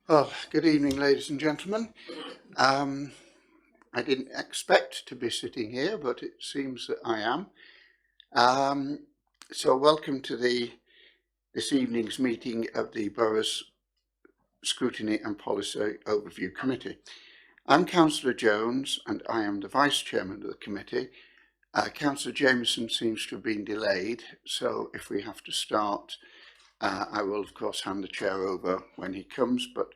Well, good evening, ladies and gentlemen. I didn't expect to be sitting here, but it seems that I am. So welcome to this evening's meeting of the Borough's Scrutiny and Policy Overview Committee. I'm Councillor Jones and I am the Vice Chairman of the committee. Councillor Jameson seems to have been delayed, so if we have to start, I will of course hand the chair over when he comes, but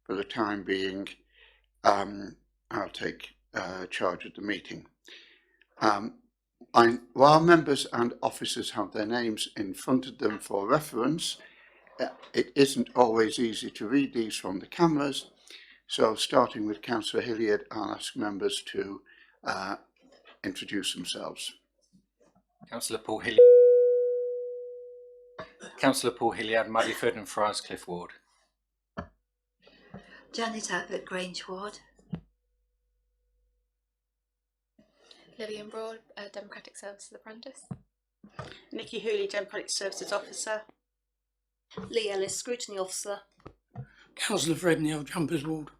for the time being, I'll take charge of the meeting. While members and officers have their names in front of them for reference, it isn't always easy to read these from the cameras. So starting with Councillor Hilliard, I'll ask members to introduce themselves. Councillor Paul Hilliard, Muddyford and Friarscliffe Ward. Janet Abbott, Grange Ward. Lillian Broad, Democratic Services Apprentice. Nikki Hooley, Democratic Services Officer. Lee Ellis, Scrutiny Officer. Councillor Fred Neal, Jumpers Ward.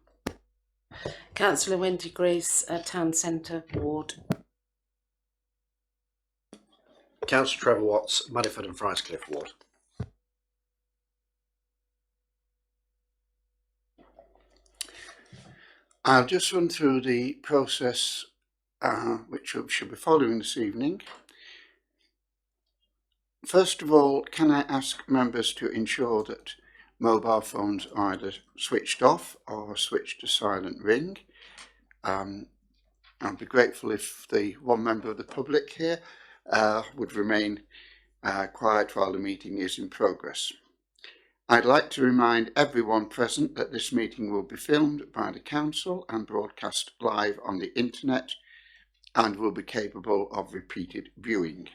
Councillor Wendy Grace, Town Centre Ward. Councillor Trevor Watts, Muddyford and Friarscliffe Ward. I'll just run through the process which we should be following this evening. First of all, can I ask members to ensure that mobile phones are either switched off or switched to silent ring? I'd be grateful if the one member of the public here would remain quiet while the meeting is in progress. I'd like to remind everyone present that this meeting will be filmed by the Council and broadcast live on the internet and will be capable of repeated viewing.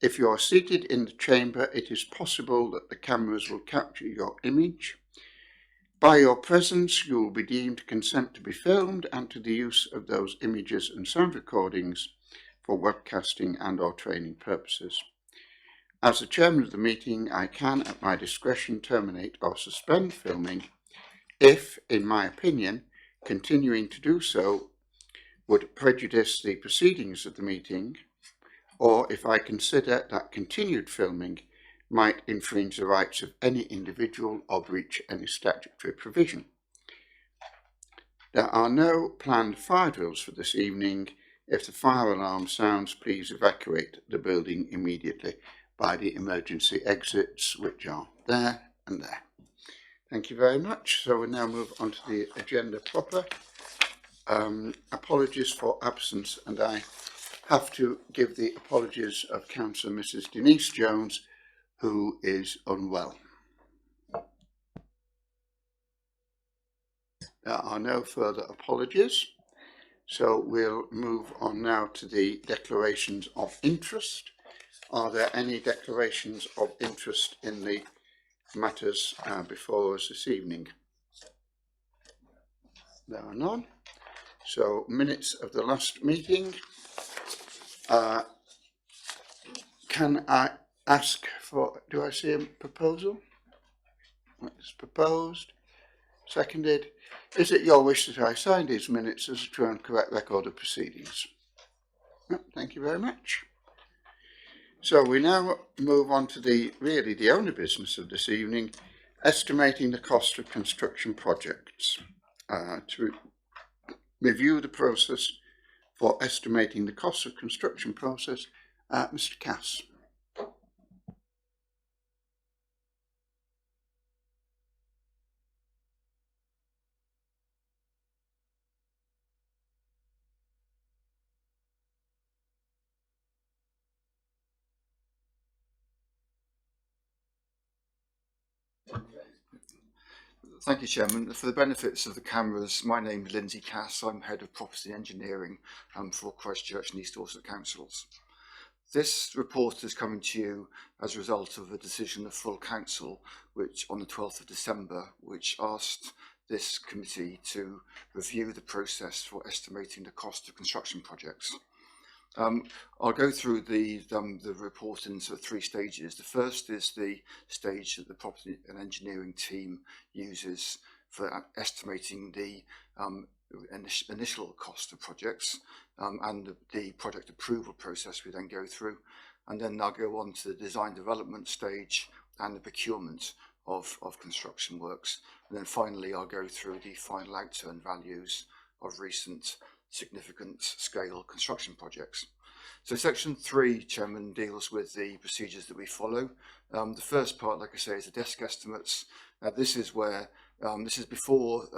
If you are seated in the chamber, it is possible that the cameras will capture your image. By your presence, you will be deemed to consent to be filmed and to the use of those images and sound recordings for webcasting and/or training purposes. As the chairman of the meeting, I can, at my discretion, terminate or suspend filming if, in my opinion, continuing to do so would prejudice the proceedings of the meeting, or if I consider that continued filming might infringe the rights of any individual or breach any statutory provision. There are no planned fire drills for this evening. If the fire alarm sounds, please evacuate the building immediately by the emergency exits, which are there and there. Thank you very much. So we'll now move on to the agenda proper. Apologies for absence, and I have to give the apologies of Councillor Mrs. Denise Jones, who is unwell. There are no further apologies, so we'll move on now to the declarations of interest. Are there any declarations of interest in the matters before us this evening? There are none. So, minutes of the last meeting. Can I ask for, do I see a proposal? It's proposed, seconded. Is it your wish that I sign these minutes as a true and correct record of proceedings? No, thank you very much. So we now move on to the only business of this evening, estimating the cost of construction projects. To review the process for estimating the cost of construction process, Mr. Cass. Thank you, Chairman. For the benefits of the cameras, my name is Lindsay Cass. I'm Head of Property Engineering for Christchurch and East Dorset Councils. This report is coming to you as a result of a decision of full council, which on the 12th of December, which asked this committee to review the process for estimating the cost of construction projects. I'll go through the report in sort of 3 stages. The first is the stage that the property and engineering team uses for estimating the initial cost of projects, and the project approval process we then go through, and then I'll go on to the design development stage and the procurement of construction works, and then finally I'll go through the final outturn values of recent significant scale construction projects. So section 3, Chairman, deals with the procedures that we follow. The first part, like I say, is the desk estimates. This is where this is before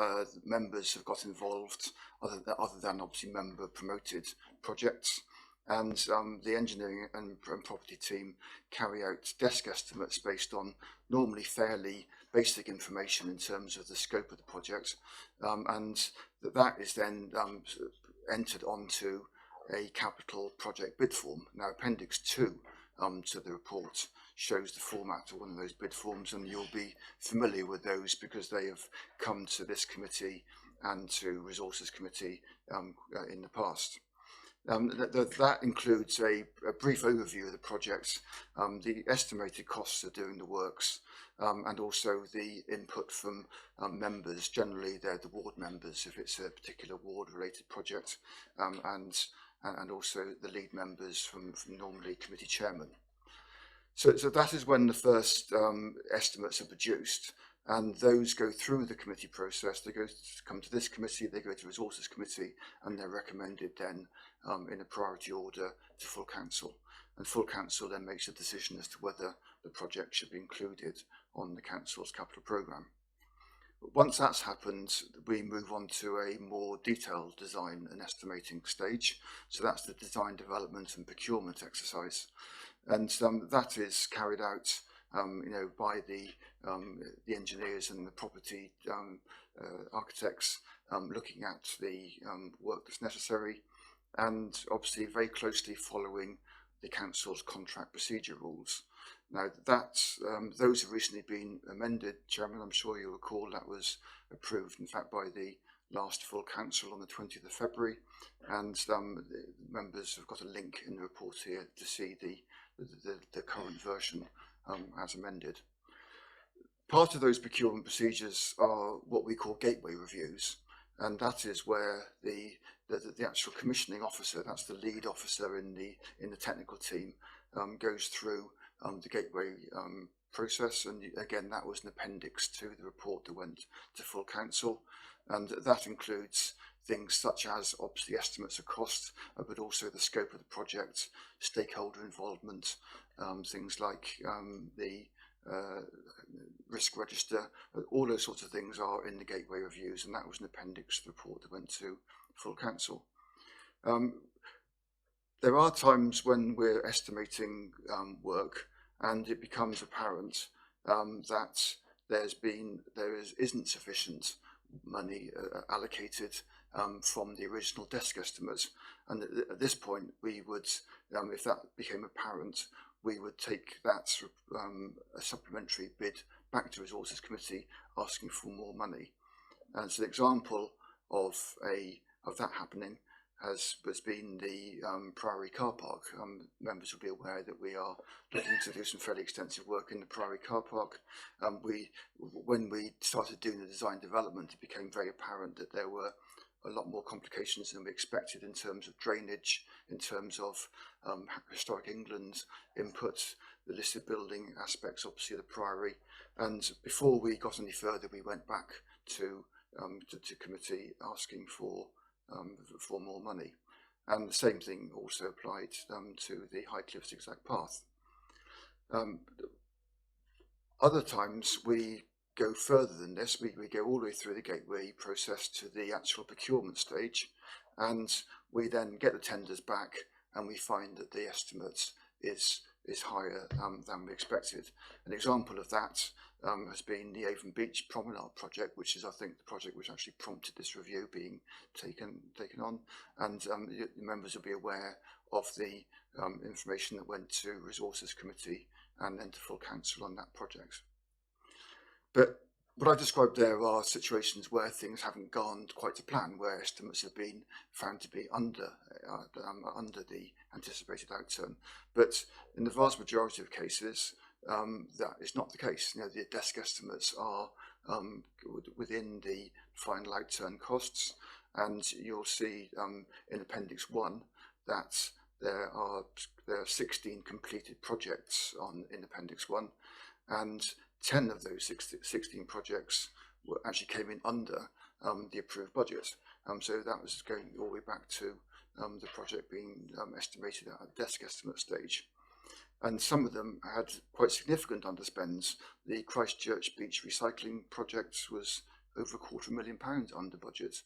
members have got involved, other than obviously member promoted projects, and the engineering and property team carry out desk estimates based on normally fairly basic information in terms of the scope of the project, and that is then entered onto a capital project bid form. Now, Appendix 2 to the report shows the format of one of those bid forms, and you'll be familiar with those because they have come to this committee and to Resources Committee in the past. That includes a brief overview of the project, the estimated costs of doing the works, and also the input from members. Generally, they're the ward members if it's a particular ward-related project, and also the lead members from normally committee chairman. So that is when the first estimates are produced, and those go through the committee process. They come to this committee, they go to Resources Committee, and they're recommended then in a priority order to full council. And full council then makes a decision as to whether the project should be included on the council's capital programme. Once that's happened, we move on to a more detailed design and estimating stage. So that's the design, development and procurement exercise. And that is carried out by the engineers and the property architects, looking at the work that's necessary, and obviously very closely following the council's contract procedure rules. Now those have recently been amended, Chairman. I'm sure you'll recall that was approved, in fact, by the last full council on the 20th of February, and the members have got a link in the report here to see the current version as amended. Part of those procurement procedures are what we call gateway reviews, and that is where the actual commissioning officer, that's the lead officer in the technical team, goes through the gateway process. And again, that was an appendix to the report that went to full council, and that includes things such as obviously estimates of cost, but also the scope of the project, stakeholder involvement, things like the risk register. All those sorts of things are in the gateway reviews, and that was an appendix to the report that went to full council. There are times when we're estimating work and it becomes apparent that there isn't sufficient money allocated from the original desk estimates, and at this point we would, if that became apparent, we would take that a supplementary bid back to Resources Committee asking for more money. And so the example of that happening has been the Priory car park. Members will be aware that we are looking to do some fairly extensive work in the Priory car park. When we started doing the design development, it became very apparent that there were a lot more complications than we expected in terms of drainage, in terms of Historic England input, the listed building aspects, obviously the Priory. And before we got any further, we went back to committee asking for more money. And the same thing also applied to the High Cliff Zigzag Path. Other times we go further than this. We go all the way through the gateway process to the actual procurement stage, and we then get the tenders back and we find that the estimate is higher than we expected. An example of that has been the Avon Beach Promenade project, which is, I think, the project which actually prompted this review being taken on, and the members will be aware of the information that went to Resources Committee and then to full council on that project. But what I described there are situations where things haven't gone quite to plan, where estimates have been found to be under the anticipated outturn. But in the vast majority of cases, that is not the case. You know, the desk estimates are within the final outturn costs, and you'll see in Appendix 1 that there are 16 completed projects in Appendix 1, and 10 of those 16 projects actually came in under the approved budget. So that was going all the way back to the project being estimated at a desk estimate stage. And some of them had quite significant underspends. The Christchurch Beach recycling project was over £250,000 under budget.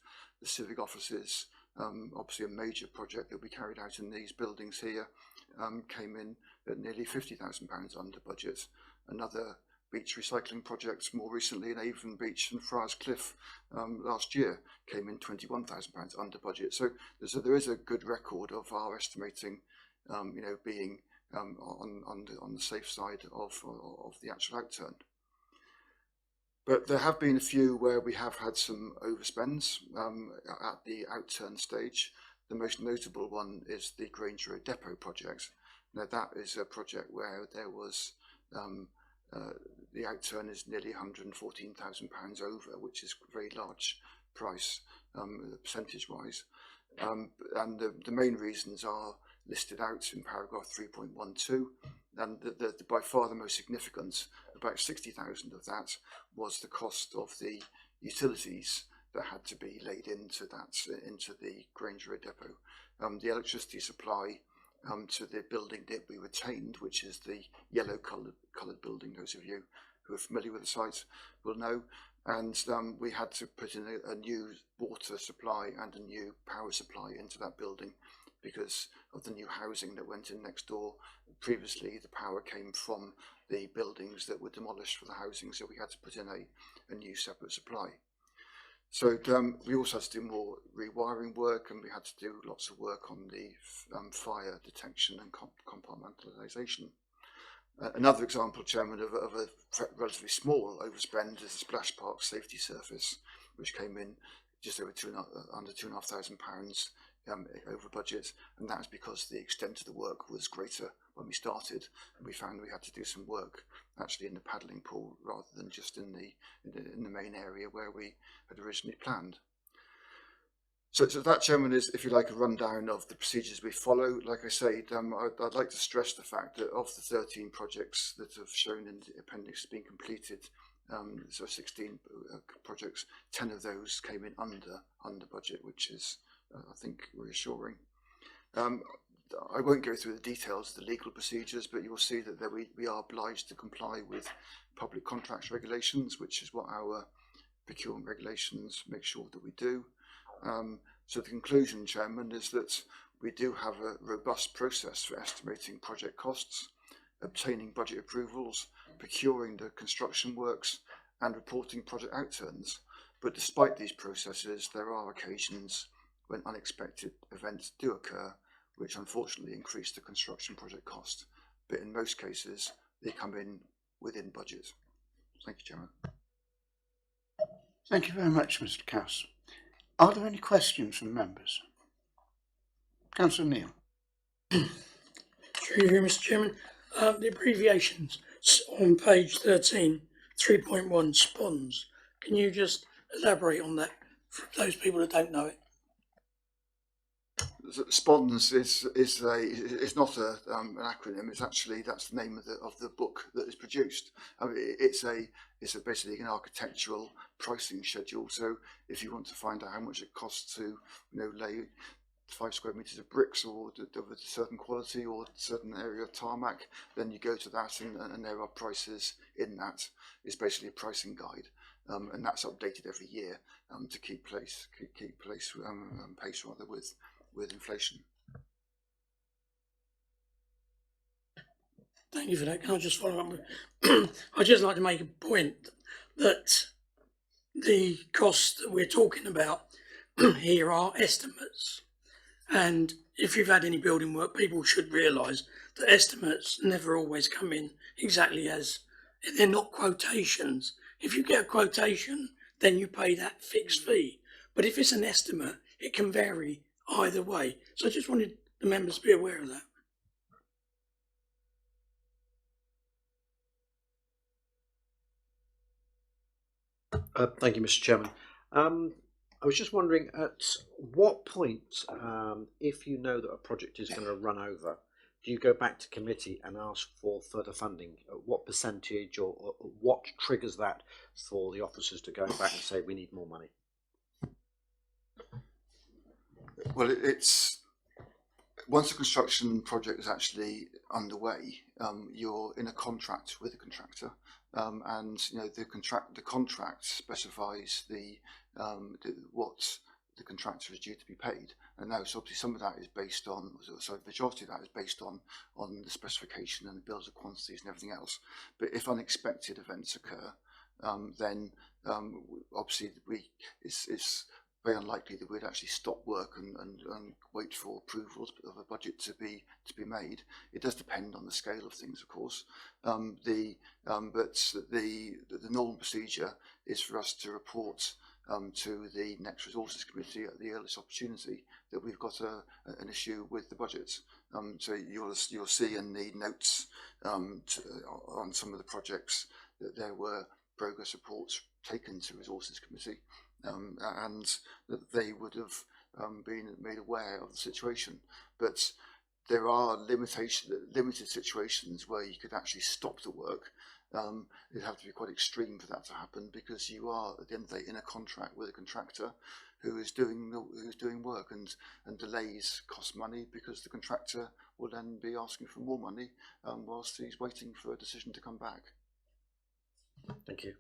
The Civic Offices, obviously a major project that will be carried out in these buildings here, came in at nearly £50,000 under budget. Another beach recycling projects more recently in Avon Beach and Friars Cliff last year came in £21,000 under budget. So there is a good record of our estimating, being on the safe side of the actual outturn. But there have been a few where we have had some overspends at the outturn stage. The most notable one is the Grange Road Depot project. Now that is a project where there was the outturn is nearly £114,000 over, which is a very large price percentage-wise. And the main reasons are listed out in paragraph 3.12, and the by far the most significant, about 60,000 of that, was the cost of the utilities that had to be laid into the Grange Road Depot. The electricity supply to the building that we retained, which is the yellow coloured building, those of you who are familiar with the site will know, and we had to put in a new water supply and a new power supply into that building because of the new housing that went in next door. Previously the power came from the buildings that were demolished for the housing, so we had to put in a new separate supply. So we also had to do more rewiring work, and we had to do lots of work on the fire detection and compartmentalisation. Another example, Chairman, of a relatively small overspend is the Splash Park safety surface, which came in just over under £2,500 over budget, and that was because the extent of the work was greater when we started, and we found we had to do some work actually in the paddling pool rather than just in the main area where we had originally planned. So that, Chairman, is, if you like, a rundown of the procedures we follow. Like I said, I'd like to stress the fact that of the 13 projects that have shown in the appendix being completed, so 16 projects, 10 of those came in under budget, which is, I think, reassuring. I won't go through the details of the legal procedures, but you will see that we are obliged to comply with public contracts regulations, which is what our procurement regulations make sure that we do. So the conclusion, Chairman, is that we do have a robust process for estimating project costs, obtaining budget approvals, procuring the construction works, and reporting project outturns. But despite these processes, there are occasions when unexpected events do occur, which unfortunately increase the construction project cost. But in most cases, they come in within budget. Thank you, Chairman. Thank you very much, Mr. Cass. Are there any questions from members? Councillor Neal. Through you, Mr. Chairman, the abbreviations on page 13, 3.1, SPONS. Can you just elaborate on that for those people that don't know it? SPONS is not an acronym. It's actually, that's the name of the book that is produced. I mean, it's basically an architectural pricing schedule. So if you want to find out how much it costs to lay 5 square meters of bricks or of a certain quality or a certain area of tarmac, then you go to that, and there are prices in that. It's basically a pricing guide, and that's updated every year to keep pace rather with inflation. Thank you for that. Can I just follow up with I'd just like to make a point that the costs that we're talking about here are estimates, and if you've had any building work, people should realise that estimates never always come in exactly as, they're not quotations. if you get a quotation, then you pay that fixed fee. But if it's an estimate, it can vary either way. So I just wanted the members to be aware of that. Thank you, Mr. Chairman. I was just wondering, at what point, if you know that a project is going to run over, do you go back to committee and ask for further funding? What percentage or what triggers that for the officers to go back and say we need more money? Well, it's once a construction project is actually underway, you're in a contract with a contractor, and the contract specifies what the contractor is due to be paid. And now, so obviously, some of that is based on, so the majority of that is based on the specification and the bills of quantities and everything else. But if unexpected events occur, then obviously it's very unlikely that we'd actually stop work and wait for approvals of a budget to be made. It does depend on the scale of things, of course. But the normal procedure is for us to report to the next resources committee at the earliest opportunity that we've got an issue with the budget. So you'll see in the notes on some of the projects that there were progress reports taken to resources committee, and that they would have been made aware of the situation. But there are limited situations where you could actually stop the work. It'd have to be quite extreme for that to happen, because you are at the end of the day in a contract with a contractor who is doing work, and delays cost money, because the contractor will then be asking for more money whilst he's waiting for a decision to come back. Thank you.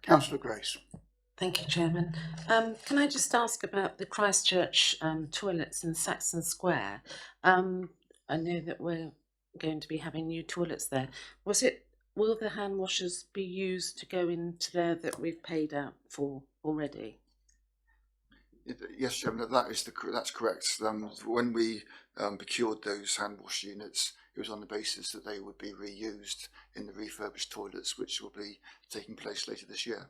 Councillor Grace. Thank you, Chairman. Can I just ask about the Christchurch toilets in Saxon Square? I know that we're going to be having new toilets there. Will the hand washers be used to go into there that we've paid out for already? Yes, Chairman, that's correct. When we procured those hand wash units, it was on the basis that they would be reused in the refurbished toilets, which will be taking place later this year.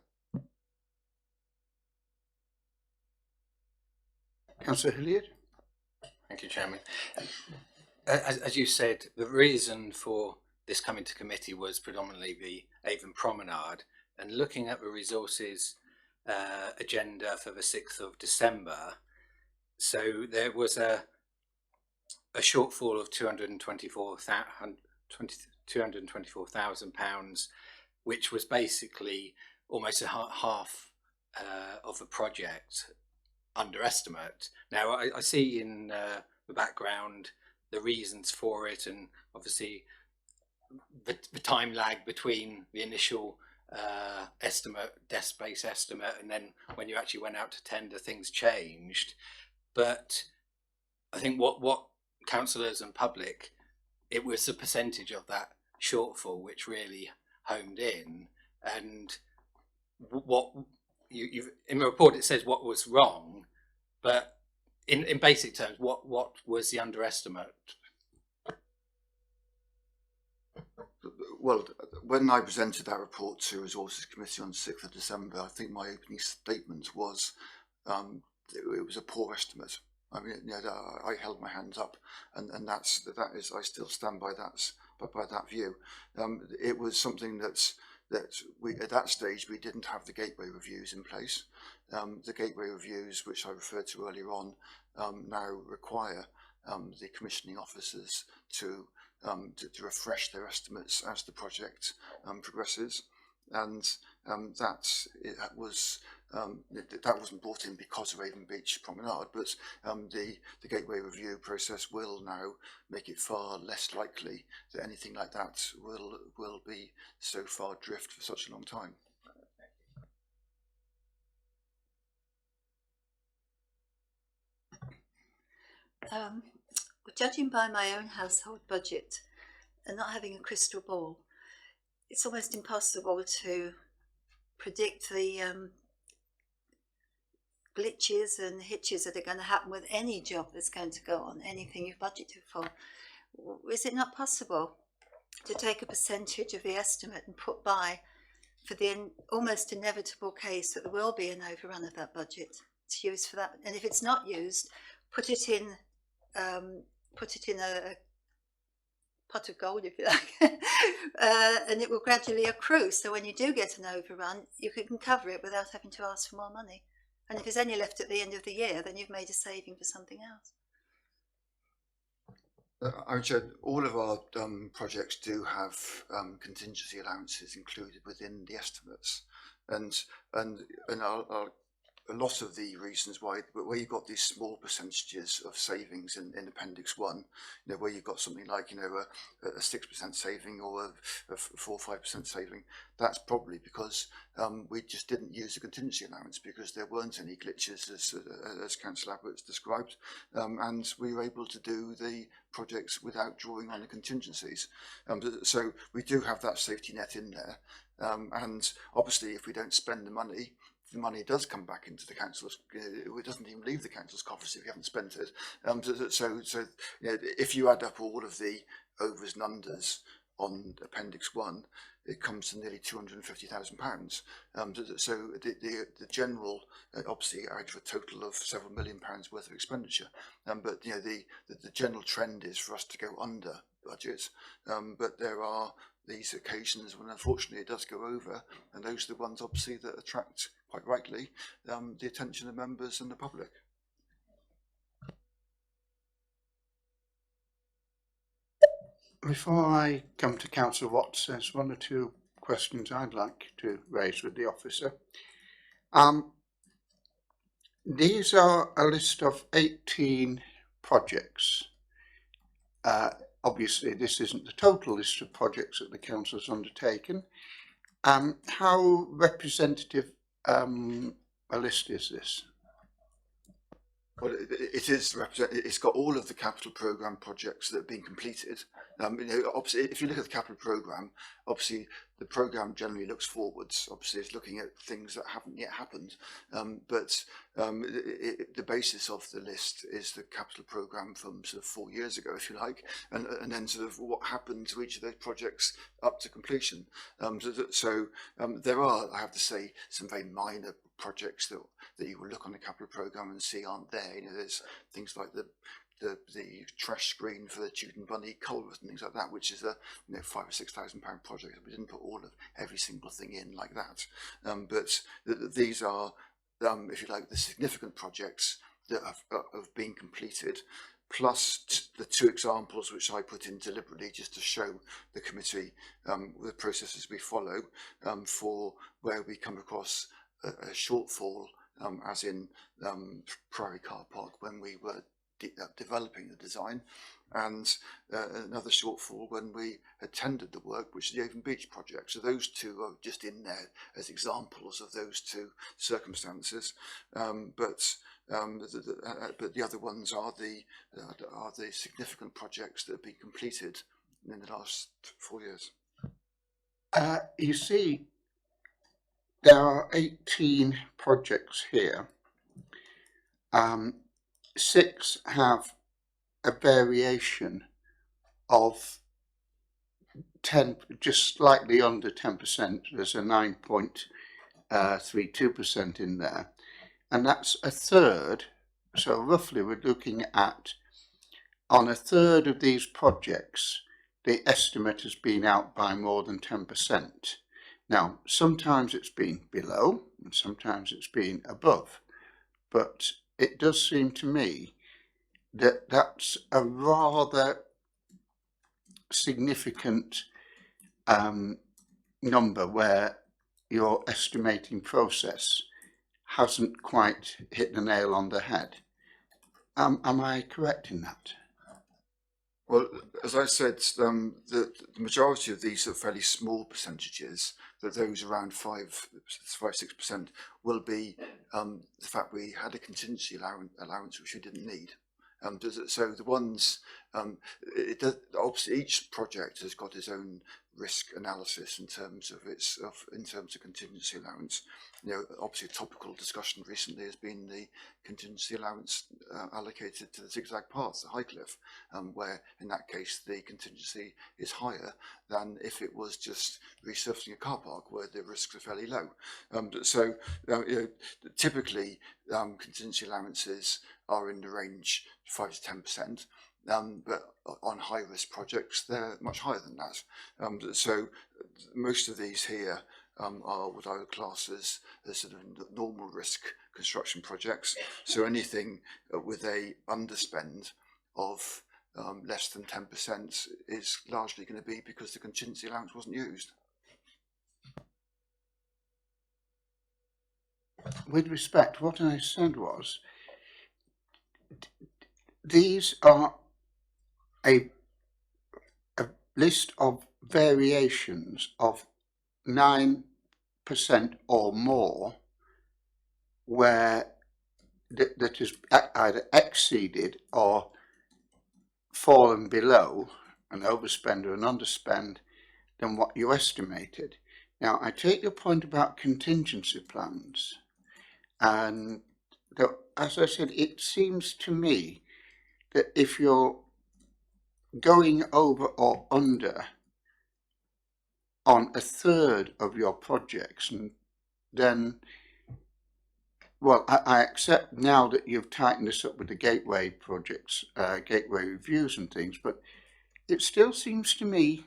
Councillor Hilliard. Thank you, Chairman. As you said, the reason for this coming to committee was predominantly the Avon Promenade, and looking at the resources agenda for the 6th of December. So there was a shortfall of £224,000, which was basically almost half of the project underestimate. Now I see in the background the reasons for it, and obviously the time lag between the initial desk-based estimate, and then when you actually went out to tender, things changed. But I think what councillors and public, it was the percentage of that shortfall which really homed in. And what you in the report, it says what was wrong, but in basic terms, what was the underestimate? Well, when I presented that report to Resources Committee on the 6th of December, I think my opening statement was it was a poor estimate. I mean, I held my hands up, and that is I still stand by that view. It was something that we at that stage we didn't have the gateway reviews in place. The gateway reviews, which I referred to earlier on, now require the commissioning officers to refresh their estimates as the project progresses, and that wasn't brought in because of Avon Beach Promenade, but the gateway review process will now make it far less likely that anything like that will be so far drift for such a long time. Judging by my own household budget and not having a crystal ball, it's almost impossible to predict the glitches and hitches that are going to happen with any job that's going to go on, anything you've budgeted for. Is it not possible to take a percentage of the estimate and put by for the almost inevitable case that there will be an overrun of that budget to use for that. And if it's not used, put it in a pot of gold, if you like, and it will gradually accrue. So when you do get an overrun, you can cover it without having to ask for more money. And if there's any left at the end of the year, then you've made a saving for something else. I'm sure all of our projects do have contingency allowances included within the estimates, and a lot of the reasons why, where you've got these small percentages of savings in Appendix 1, where you've got something like, a 6% saving or a 4 or 5% saving, that's probably because we just didn't use the contingency allowance because there weren't any glitches as Councillor Abbott's described, and we were able to do the projects without drawing on the contingencies. So we do have that safety net in there, and obviously if we don't spend the money does come back into the council's. It doesn't even leave the council's coffers if you haven't spent it. So if you add up all of the overs and unders on Appendix 1, it comes to nearly £250,000. So the general, obviously, adds for a total of several £1 million worth of expenditure. But the general trend is for us to go under budget. But there are these occasions when unfortunately it does go over, and those are the ones obviously that attract, quite rightly, the attention of members and the public. Before I come to Councillor Watts, there's one or two questions I'd like to raise with the officer. These are a list of 18 projects. Obviously, this isn't the total list of projects that the council has undertaken. How representative a list is this? Well, it is representative. It's got all of the capital programme projects that have been completed. Obviously, if you look at the capital programme, obviously the programme generally looks forwards. Obviously, it's looking at things that haven't yet happened. But the basis of the list is the capital programme from sort of 4 years ago, if you like, and then sort of what happened to each of those projects up to completion. So there are, I have to say, some very minor projects that you will look on the capital programme and see aren't there. There's things like the trash screen for the Tewton Bunny culvert and things like that, which is a £5,000 or £6,000 project. We didn't put every single thing in like that. But these are, if you like, the significant projects that have been completed, plus the two examples which I put in deliberately just to show the committee the processes we follow for where we come across a shortfall, as in Priory Car Park when we were developing the design, and another shortfall when we had tendered the work, which is the Avon Beach project. So those two are just in there as examples of those two circumstances. But the other ones are the significant projects that have been completed in the last 4 years. You see, there are 18 projects here. 6 have a variation of 10, just slightly under 10%. There's a 9.32% in there, and that's a third. So roughly we're looking at, on a third of these projects, the estimate has been out by more than 10%. Now, sometimes it's been below and sometimes it's been above, but it does seem to me that that's a rather significant number where your estimating process hasn't quite hit the nail on the head. Am I correct in that? Well, as I said, the majority of these are fairly small percentages, that those around 5-6% will be the fact we had a contingency allowance which we didn't need. So the ones It does, obviously each project has got its own risk analysis in terms of contingency allowance. You know, obviously a topical discussion recently has been the contingency allowance allocated to the zigzag paths, the high cliff, where in that case the contingency is higher than if it was just resurfacing a car park where the risks are fairly low. You know, typically contingency allowances are in the range 5 to 10%. But on high risk projects, they're much higher than that. So most of these here are what I would class as sort of normal risk construction projects. So anything with a underspend of less than 10% is largely going to be because the contingency allowance wasn't used. With respect, what I said was, these are a list of variations of 9% or more where that is either exceeded or fallen below an overspend or an underspend than what you estimated. Now, I take your point about contingency plans, and as I said, it seems to me that if you're going over or under on a third of your projects, and then, well, I accept now that you've tightened this up with the gateway projects, gateway reviews and things, but it still seems to me,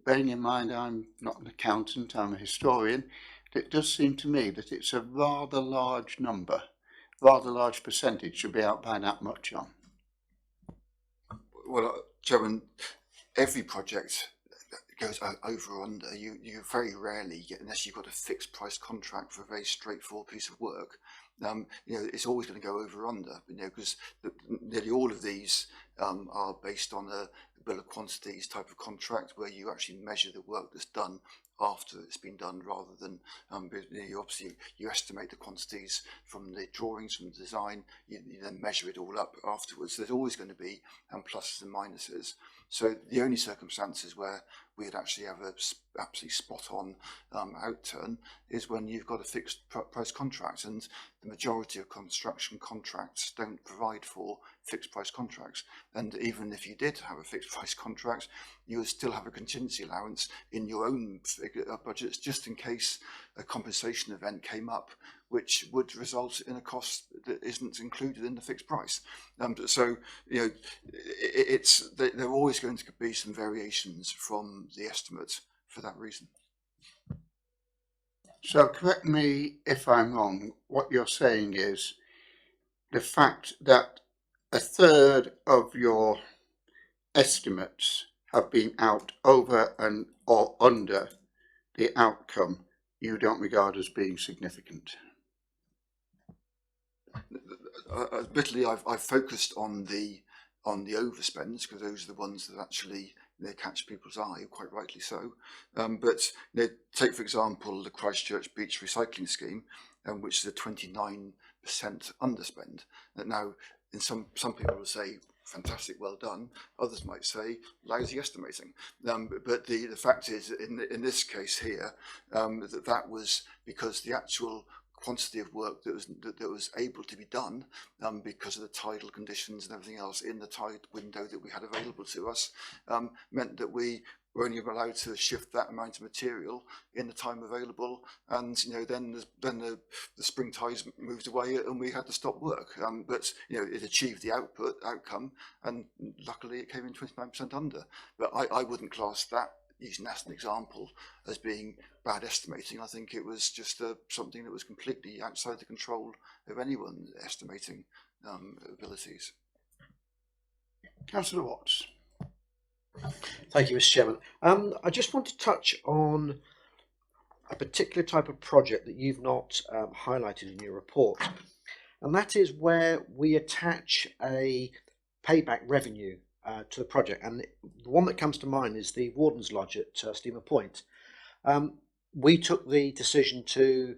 bearing in mind I'm not an accountant, I'm a historian, it does seem to me that it's a rather large number, rather large percentage to be out by that much on. Well, Chairman, every project goes over or under. You very rarely get, unless you've got a fixed price contract for a very straightforward piece of work, you know, it's always going to go over or under, you know, because nearly all of these are based on a bill of quantities type of contract where you actually measure the work that's done after it's been done, rather than you estimate the quantities from the drawings, from the design, you then measure it all up afterwards. There's always going to be pluses and minuses. So the only circumstances where we'd actually have a absolutely spot on outturn is when you've got a fixed price contract, and the majority of construction contracts don't provide for fixed price contracts. And even if you did have a fixed price contract, you would still have a contingency allowance in your own budgets just in case a compensation event came up which would result in a cost that isn't included in the fixed price. So, you know, there are always going to be some variations from the estimate for that reason. So correct me if I'm wrong, what you're saying is the fact that a third of your estimates have been out over and or under the outcome you don't regard as being significant. Admittedly, I've focused on the overspends because those are the ones that actually they catch people's eye, quite rightly so. But you know, take for example the Christchurch Beach Recycling Scheme, which is a 29% underspend. Now, in some people will say, fantastic, well done. Others might say lousy estimating. But the fact is, in this case here, that was because the actual quantity of work that was able to be done because of the tidal conditions and everything else in the tide window that we had available to us meant that we were only allowed to shift that amount of material in the time available, and you know then the spring tides moved away and we had to stop work. But you know it achieved the outcome, and luckily it came in 29% under. But I wouldn't class that, using that as an example, as being bad estimating. I think it was just something that was completely outside the control of anyone estimating abilities. Councillor Watts. Thank you, Mr. Chairman. I just want to touch on a particular type of project that you've not highlighted in your report, and that is where we attach a payback revenue to the project. And the one that comes to mind is the Warden's Lodge at Steamer Point. We took the decision to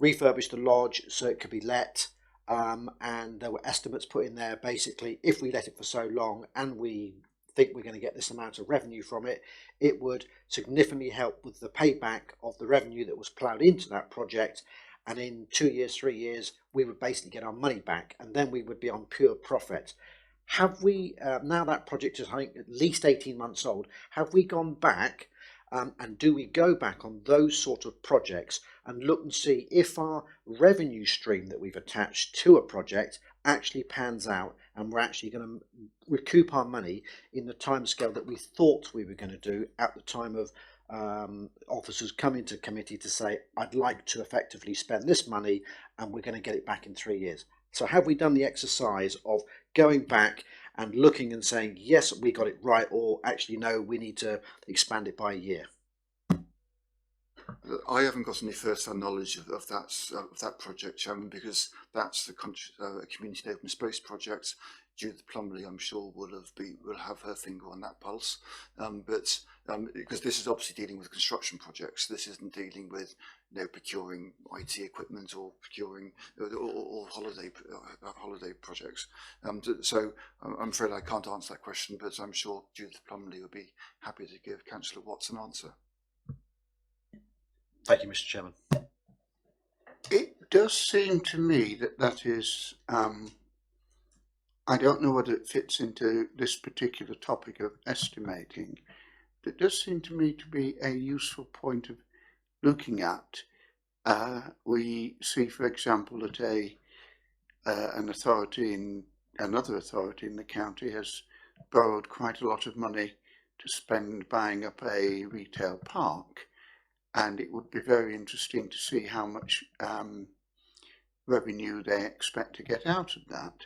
refurbish the lodge so it could be let, and there were estimates put in there. Basically, if we let it for so long and we think we're going to get this amount of revenue from it, it would significantly help with the payback of the revenue that was ploughed into that project. And in 2 years, 3 years, we would basically get our money back, and then we would be on pure profit. Have we, now that project is, I think, at least 18 months old, have we gone back and do we go back on those sort of projects and look and see if our revenue stream that we've attached to a project actually pans out and we're actually going to recoup our money in the timescale that we thought we were going to do at the time of officers coming to committee to say, I'd like to effectively spend this money and we're going to get it back in 3 years. So have we done the exercise of going back and looking and saying, yes, we got it right, or actually, no, we need to expand it by a year? I haven't got any first-hand knowledge of that project, Chairman, because that's the community and open space project. Judith Plumley, I'm sure, will have her finger on that pulse, but because this is obviously dealing with construction projects, this isn't dealing with procuring IT equipment or procuring or holiday projects. So I'm afraid I can't answer that question, but I'm sure Judith Plumley will be happy to give Councillor Watts an answer. Thank you, Mr. Chairman. It does seem to me that is, I don't know whether it fits into this particular topic of estimating, but it does seem to me to be a useful point of looking at. We see, for example, that another authority in the county has borrowed quite a lot of money to spend buying up a retail park. And it would be very interesting to see how much revenue they expect to get out of that.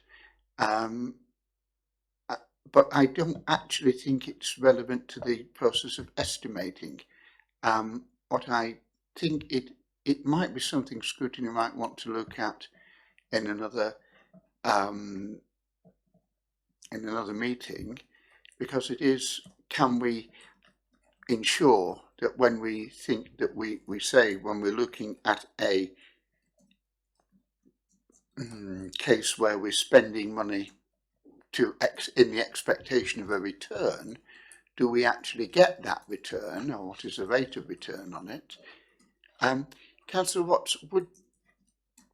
But I don't actually think it's relevant to the process of estimating. What I think it might be something Scrutiny might want to look at in another meeting, because it is, can we ensure that when we think that we say when we're looking at a case where we're spending money in the expectation of a return, do we actually get that return, or what is the rate of return on it? Councillor Watts,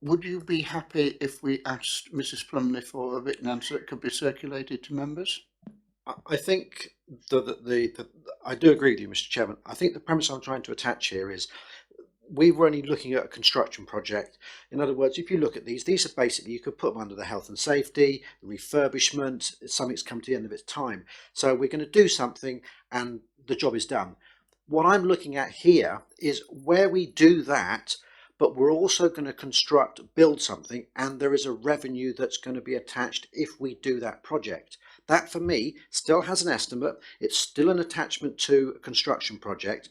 would you be happy if we asked Mrs. Plumley for a written answer that could be circulated to members? I think I do agree with you, Mr. Chairman. I think the premise I'm trying to attach here is we were only looking at a construction project. In other words, if you look at these are basically, you could put them under the health and safety, refurbishment, something's come to the end of its time. So we're going to do something and the job is done. What I'm looking at here is where we do that, but we're also going to build something, and there is a revenue that's going to be attached if we do that project. That for me still has an estimate. It's still an attachment to a construction project.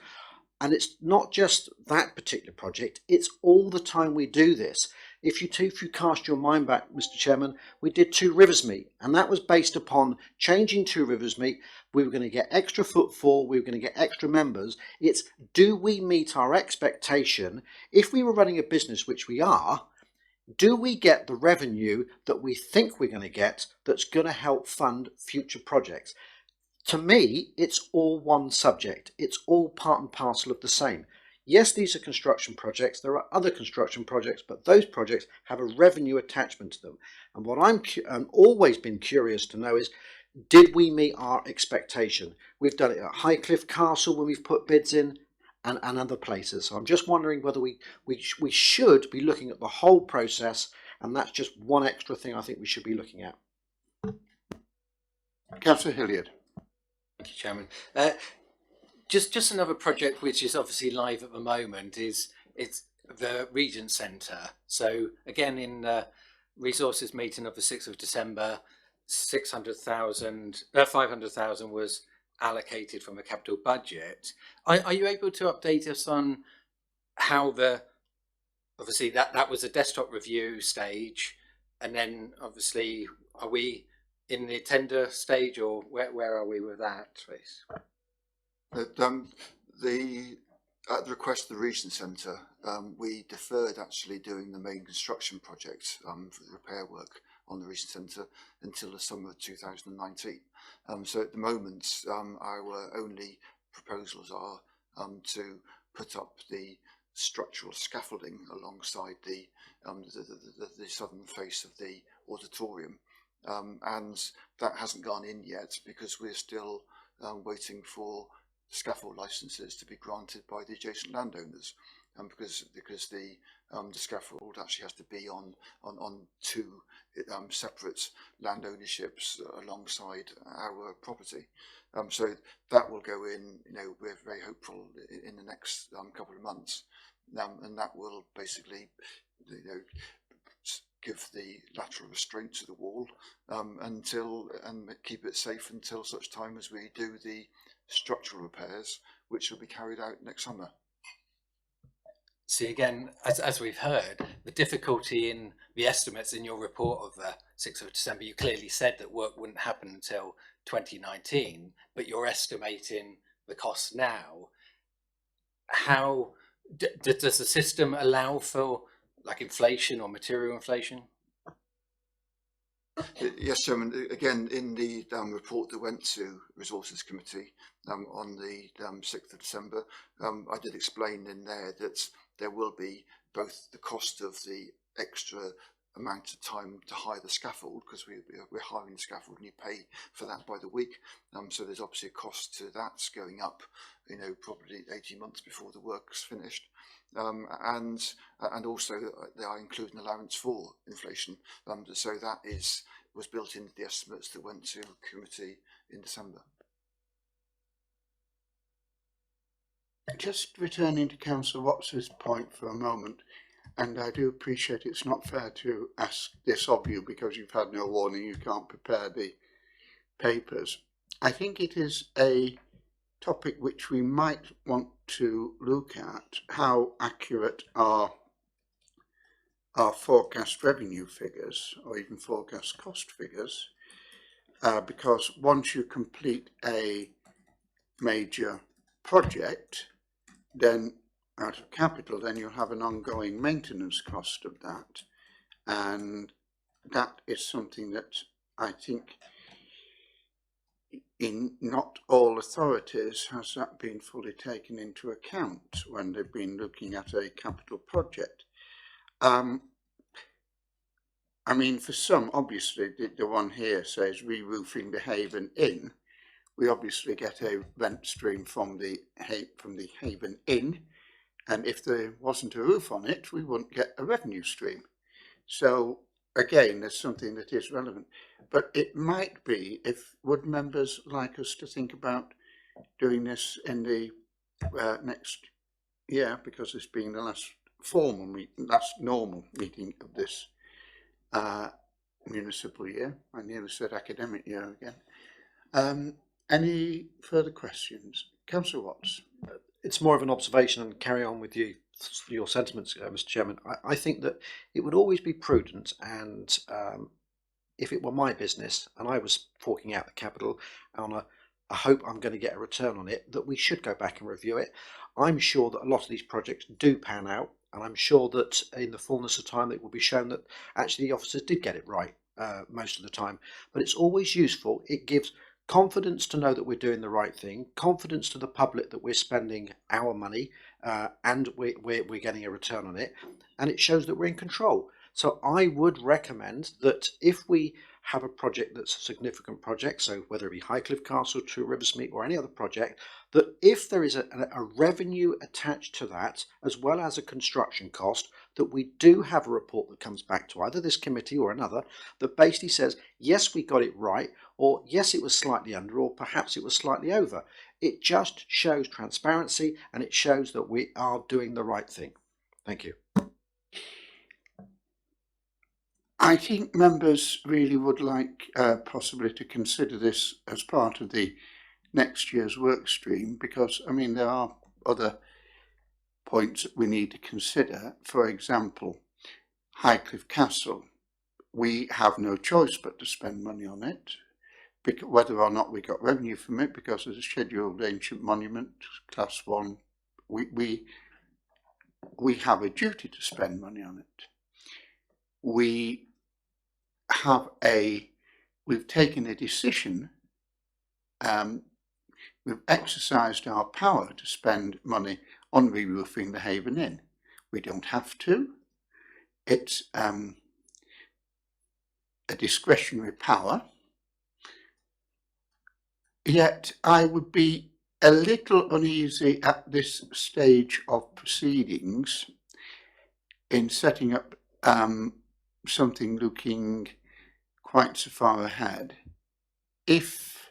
And it's not just that particular project, it's all the time we do this. If you cast your mind back, Mr. Chairman, we did Two Rivers Meet, and that was based upon changing Two Rivers Meet. We were going to get extra footfall, we were going to get extra members. It's, do we meet our expectation? If we were running a business, which we are, do we get the revenue that we think we're going to get that's going to help fund future projects? To me, it's all one subject. It's all part and parcel of the same. Yes, these are construction projects. There are other construction projects, but those projects have a revenue attachment to them. And what I'm always been curious to know is, did we meet our expectation? We've done it at Highcliffe Castle when we've put bids in, and other places. So I'm just wondering whether we should be looking at the whole process, and that's just one extra thing I think we should be looking at. Councillor Hilliard. Thank you, Chairman. Just another project which is obviously live at the moment is the Regent Centre. So again, in resources meeting of the 6th of December, 500,000 was allocated from the capital budget. Are you able to update us on how obviously that was a desktop review stage, and then obviously are we in the tender stage, or where are we with that, please? The at the request of the Region Centre, we deferred actually doing the main construction project for the repair work on the Region Centre until the summer of 2019. So at the moment, our only proposals are to put up the structural scaffolding alongside the southern face of the auditorium, and that hasn't gone in yet because we're still waiting for scaffold licenses to be granted by the adjacent landowners, because the scaffold actually has to be on two separate land ownerships alongside our property. So that will go in, we're very hopeful in the next couple of months, and that will basically, give the lateral restraint to the wall and keep it safe until such time as we do the structural repairs, which will be carried out next summer. See, again, as we've heard, the difficulty in the estimates in your report of the 6th of December, you clearly said that work wouldn't happen until 2019, but you're estimating the cost now. How does the system allow for like inflation or material inflation? Yes, Chairman. Again, in the report that went to Resources Committee on the 6th of December, I did explain in there that there will be both the cost of the extra amount of time to hire the scaffold, because we're hiring the scaffold and you pay for that by the week. So there's obviously a cost to that going up, probably 18 months before the work's finished. And also they are including allowance for inflation. So that was built into the estimates that went to committee in December. Just returning to Councillor Watts's point for a moment, and I do appreciate it's not fair to ask this of you because you've had no warning, you can't prepare the papers. I think it is a topic which we might want to look at, how accurate are our forecast revenue figures or even forecast cost figures, because once you complete a major project, then out of capital, then you'll have an ongoing maintenance cost of that, and that is something that I think in not all authorities has that been fully taken into account when they've been looking at a capital project. I mean, for some, obviously, the one here says re-roofing the Haven Inn. We obviously get a rent stream from the Haven Inn, and if there wasn't a roof on it, we wouldn't get a revenue stream. So again, there's something that is relevant, but it might be, would members like us to think about doing this in the next year, because it's been the last normal meeting of this municipal year. I nearly said academic year again. Any further questions? Councillor Watts. It's more of an observation and carry on with your sentiments, Mr. Chairman. I think that it would always be prudent, and if it were my business and I was forking out the capital on I hope I'm going to get a return on it, that we should go back and review it. I'm sure that a lot of these projects do pan out, and I'm sure that in the fullness of time it will be shown that actually the officers did get it right most of the time. But it's always useful. It gives confidence to know that we're doing the right thing, confidence to the public that we're spending our money and we're getting a return on it, and it shows that we're in control. So I would recommend that if we have a project that's a significant project, so whether it be Highcliffe Castle, Two Rivers Meet or any other project, that if there is a revenue attached to that, as well as a construction cost, that we do have a report that comes back to either this committee or another that basically says, yes, we got it right, or yes, it was slightly under, or perhaps it was slightly over. It just shows transparency, and it shows that we are doing the right thing. Thank you. I think members really would like possibly to consider this as part of the next year's work stream, because, I mean, there are other points that we need to consider. For example, Highcliffe Castle, we have no choice but to spend money on it, whether or not we got revenue from it, because it's a scheduled ancient monument, class 1 we have a duty to spend money on it. We've taken a decision, we've exercised our power to spend money on re-roofing the Haven Inn. We don't have to. It's a discretionary power. Yet I would be a little uneasy at this stage of proceedings in setting up something looking quite so far ahead. If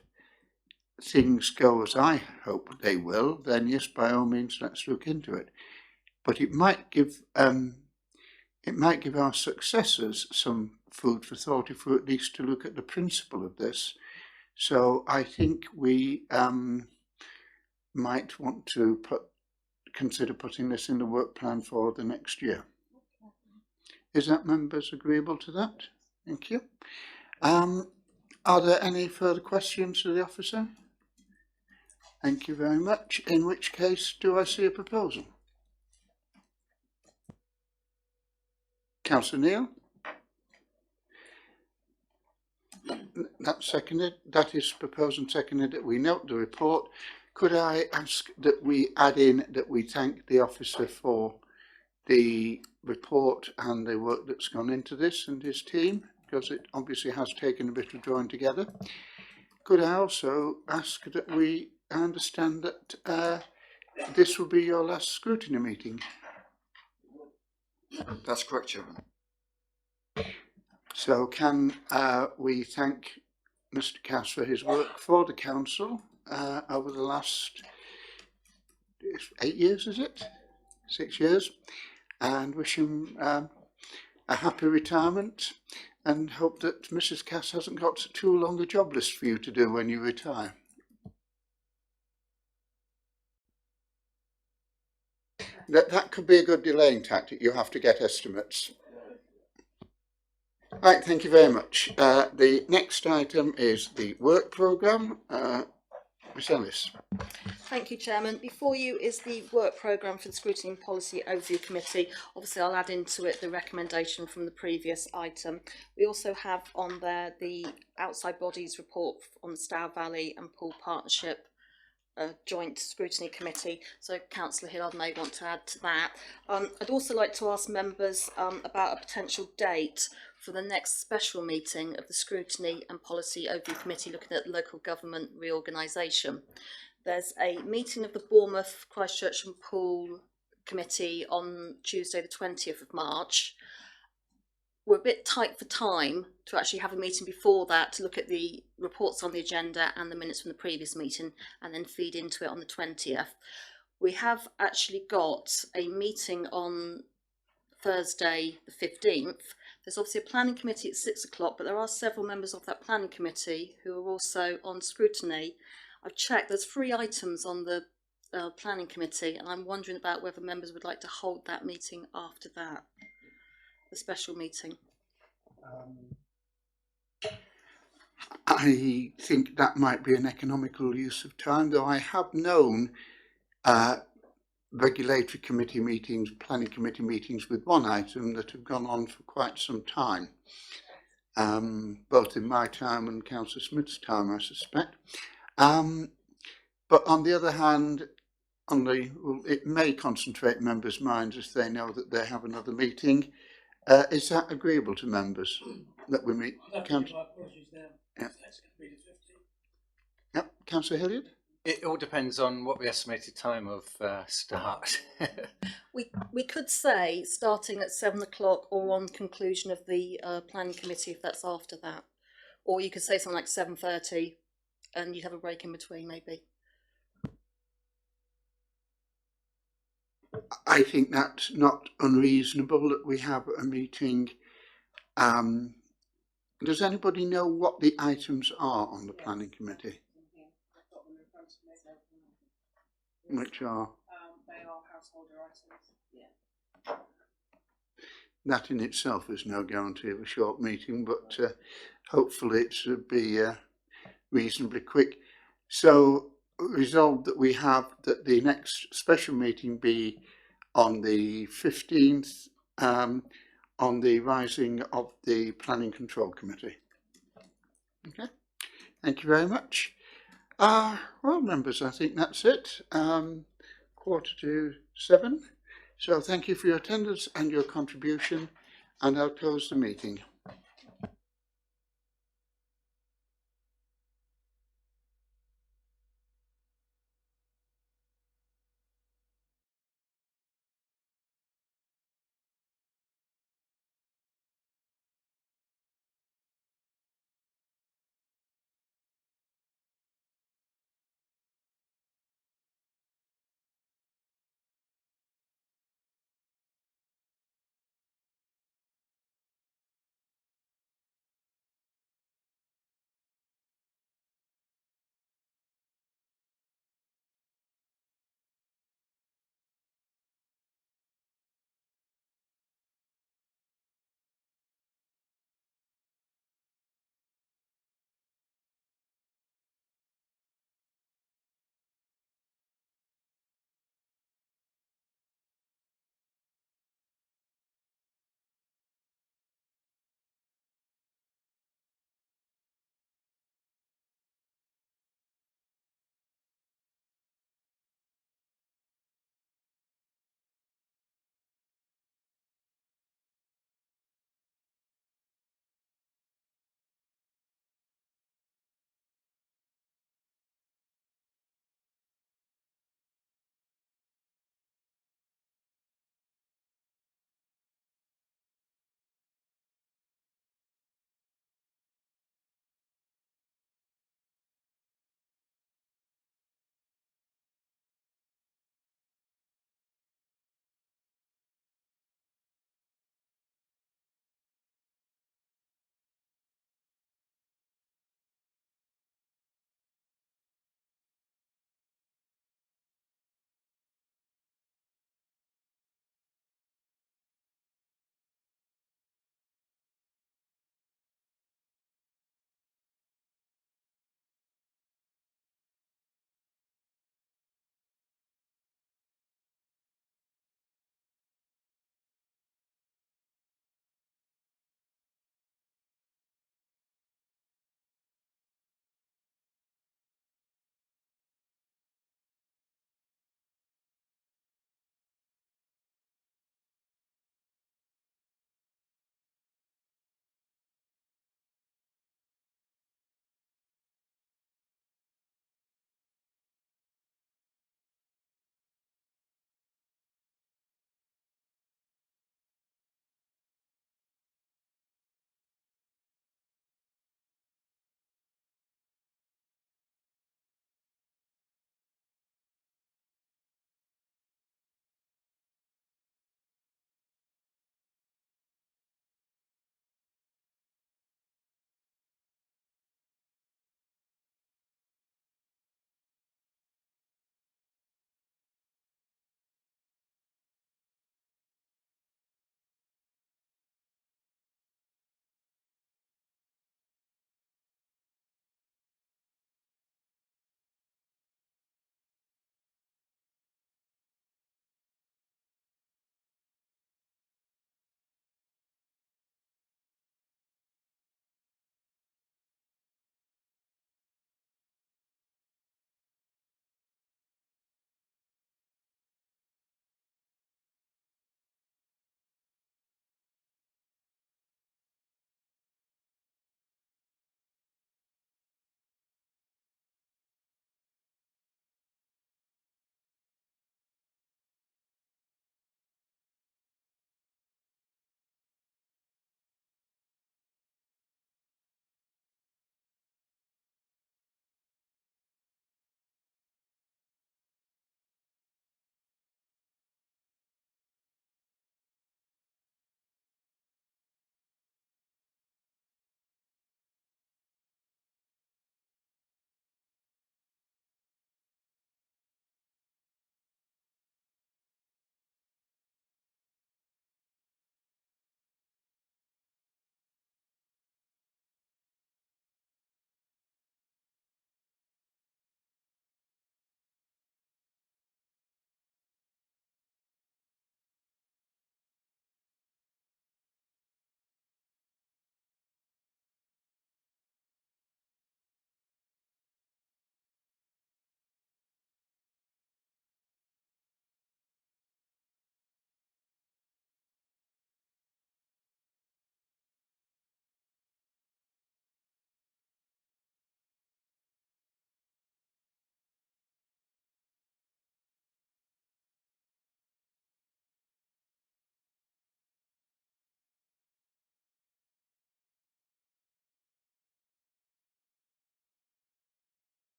things go as I hope they will, then yes, by all means, let's look into it. But it might give our successors some food for thought if we're at least to look at the principle of this. So I think we might want to consider putting this in the work plan for the next year. Is that members agreeable to that? Thank you. Are there any further questions to the officer? Thank you very much. In which case, do I see a proposal? Councillor Neal? That's seconded. That is proposed and seconded that we note the report. Could I ask that we add in that we thank the officer for the report and the work that's gone into this and his team, because it obviously has taken a bit of drawing together. Could I also ask that we understand that this will be your last scrutiny meeting? That's correct, Chairman. So can we thank Mr. Cass for his work for the council over the last 8 years, is it? 6 years, and wish him a happy retirement, and hope that Mrs. Cass hasn't got too long a job list for you to do when you retire. That could be a good delaying tactic. You have to get estimates. Right, thank you very much. The next item is the work programme. Ms Ellis. Thank you, Chairman. Before you is the work programme for the Scrutiny and Policy Overview Committee. Obviously, I'll add into it the recommendation from the previous item. We also have on there the outside bodies report on the Stour Valley and Pool Partnership Joint Scrutiny Committee. So Councillor Hillard may want to add to that. I'd also like to ask members about a potential date for the next special meeting of the Scrutiny and Policy Overview Committee looking at local government reorganisation. There's a meeting of the Bournemouth, Christchurch and Pool Committee on Tuesday the 20th of March. We're a bit tight for time to actually have a meeting before that to look at the reports on the agenda and the minutes from the previous meeting and then feed into it on the 20th. We have actually got a meeting on Thursday the 15th. There's obviously a planning committee at 6 o'clock, but there are several members of that planning committee who are also on scrutiny. I've checked, there's 3 items on the planning committee, and I'm wondering about whether members would like to hold that meeting after that, the special meeting. I think that might be an economical use of time, though I have known regulatory committee meetings, planning committee meetings with one item that have gone on for quite some time, both in my time and Councillor Smith's time, I suspect. But on the other hand, it may concentrate members' minds if they know that they have another meeting. Is that agreeable to members that we meet? Yep, Councillor Hilliard? It all depends on what the estimated time of start. We could say starting at 7 o'clock or on conclusion of the planning committee if that's after that. Or you could say something like 7:30 and you'd have a break in between maybe. I think that's not unreasonable that we have a meeting. Does anybody know what the items are on the planning committee? Which are? They are householder items. Yeah. That in itself is no guarantee of a short meeting, but hopefully it should be reasonably quick. So resolved that we have that the next special meeting be on the 15th on the rising of the Planning Control Committee. Okay, thank you very much. Well, members, I think that's it. 6:45. So thank you for your attendance and your contribution, and I'll close the meeting.